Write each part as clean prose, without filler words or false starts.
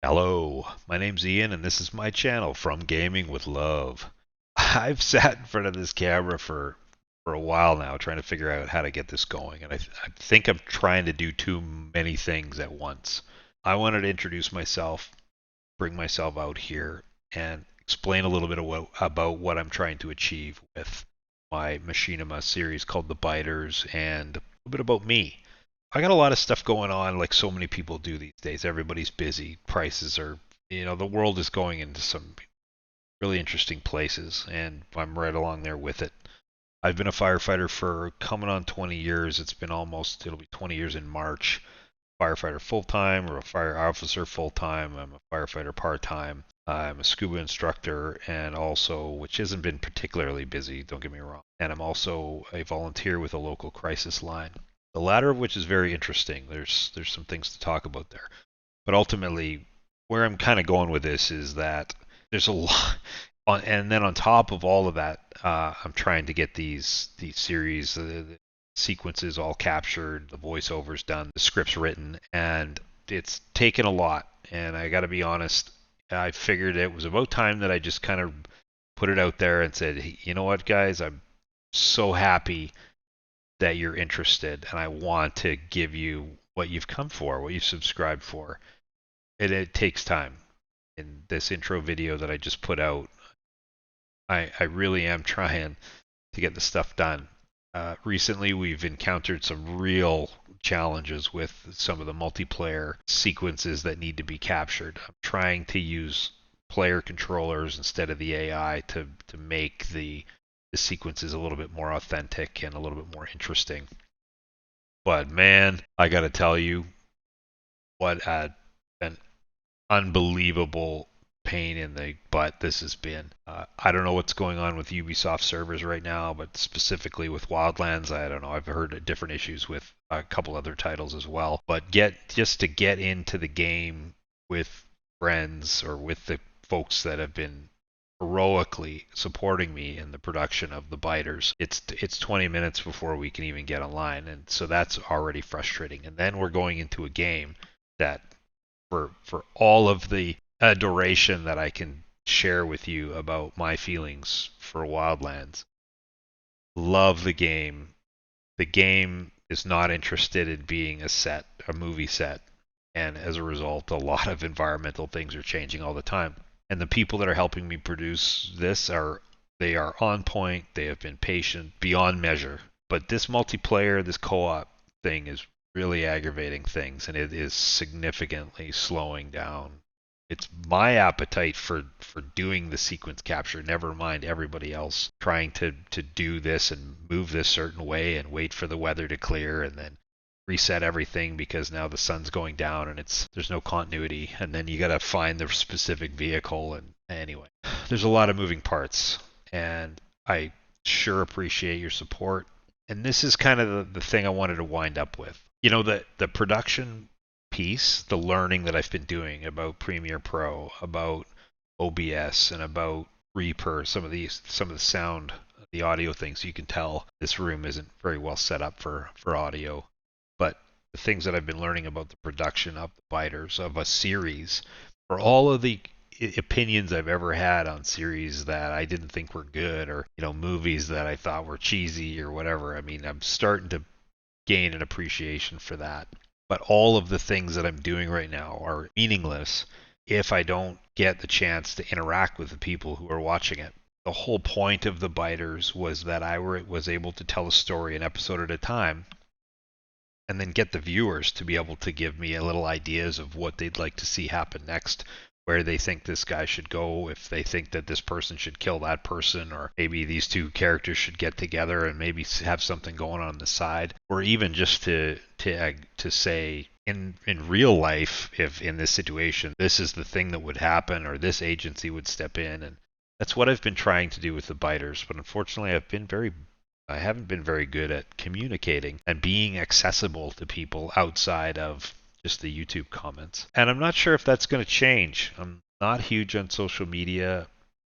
Hello, my name's Ian, and this is my channel, From Gaming with Love. I've sat in front of this camera for a while now, trying to figure out how to get this going, and I think I'm trying to do too many things at once. I wanted to introduce myself, bring myself out here, and explain a little bit about what I'm trying to achieve with my Machinima series called The Biters, and a little bit about me. I got a lot of stuff going on, like so many people do these days. Everybody's busy. Prices are, the world is going into some really interesting places, and I'm right along there with it. I've been a firefighter for coming on 20 years. It'll be 20 years in March. Firefighter full time or a fire officer full time. I'm a firefighter part time. I'm a scuba instructor, and also, which hasn't been particularly busy, don't get me wrong. And I'm also a volunteer with a local crisis line. The latter of which is very interesting. There's some things to talk about there. But ultimately, where I'm kind of going with this is that there's a lot, and then on top of all of that, I'm trying to get these series, the sequences all captured, the voiceovers done, the scripts written, and it's taken a lot. And I got to be honest, I figured it was about time that I just kind of put it out there and said, hey, you know what, guys, I'm so happy that you're interested, and I want to give you what you've come for, what you've subscribed for. And it takes time. In this intro video that I just put out, I really am trying to get the stuff done. Recently, we've encountered some real challenges with some of the multiplayer sequences that need to be captured. I'm trying to use player controllers instead of the AI to make the sequences a little bit more authentic and a little bit more interesting. But man, I gotta tell you, what an unbelievable pain in the butt this has been. I don't know what's going on with Ubisoft servers right now, but specifically with Wildlands, I don't know. I've heard different issues with a couple other titles as well. But just to get into the game with friends or with the folks that have been heroically supporting me in the production of the biters. It's 20 minutes before we can even get online, and so that's already frustrating. And then we're going into a game that, for all of the adoration that I can share with you about my feelings for Wildlands, love the game. The game is not interested in being a movie set, and as a result, a lot of environmental things are changing all the time. And the people that are helping me produce this are on point. They have been patient beyond measure. But this multiplayer, this co-op thing is really aggravating things, and it is significantly slowing down. It's my appetite for doing the sequence capture, never mind everybody else trying to do this and move this certain way and wait for the weather to clear and then reset everything because now the sun's going down and there's no continuity, and then you got to find the specific vehicle. And anyway, there's a lot of moving parts, and I sure appreciate your support. And this is kind of the thing I wanted to wind up with. The production piece, the learning that I've been doing about Premiere Pro, about OBS, and about Reaper, some of the sound, the audio things. You can tell this room isn't very well set up for audio, but the things that I've been learning about the production of the biters of a series, for all of the opinions I've ever had on series that I didn't think were good, or movies that I thought were cheesy or whatever. I mean, I'm starting to gain an appreciation for that. But all of the things that I'm doing right now are meaningless if I don't get the chance to interact with the people who are watching it. The whole point of the biters was that I was able to tell a story an episode at a time, and then get the viewers to be able to give me a little ideas of what they'd like to see happen next, where they think this guy should go, if they think that this person should kill that person, or maybe these two characters should get together and maybe have something going on the side, or even just to say in real life, if in this situation this is the thing that would happen, or this agency would step in. And that's what I've been trying to do with the biters, but unfortunately I haven't been very good at communicating and being accessible to people outside of just the YouTube comments. And I'm not sure if that's going to change. I'm not huge on social media.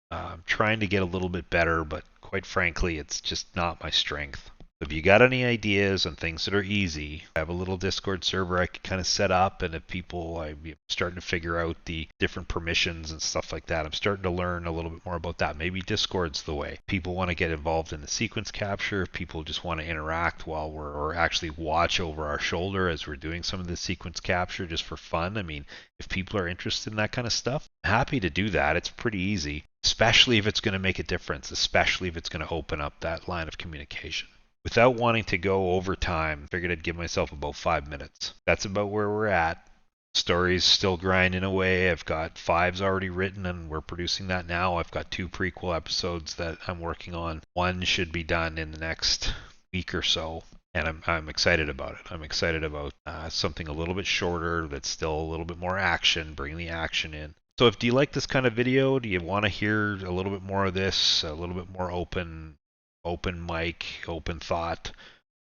I'm trying to get a little bit better, but quite frankly, it's just not my strength. If you got any ideas on things that are easy, I have a little Discord server I could kind of set up, and if people, I'm starting to figure out the different permissions and stuff like that. I'm starting to learn a little bit more about that. Maybe Discord's the way. People want to get involved in the sequence capture. People just want to interact while or actually watch over our shoulder as we're doing some of the sequence capture just for fun. I mean, if people are interested in that kind of stuff, I'm happy to do that. It's pretty easy, especially if it's going to make a difference, especially if it's going to open up that line of communication. Without wanting to go over time, I figured I'd give myself about 5 minutes. That's about where we're at. Story's still grinding away. I've got 5's already written and we're producing that now. I've got 2 prequel episodes that I'm working on. 1 should be done in the next week or so. And I'm excited about it. I'm excited about something a little bit shorter that's still a little bit more action, bringing the action in. So do you like this kind of video? Do you want to hear a little bit more of this, a little bit more open mic, open thought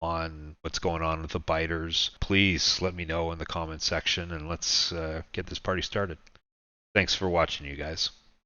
on what's going on with the biters? Please let me know in the comment section and let's get this party started. Thanks for watching, you guys.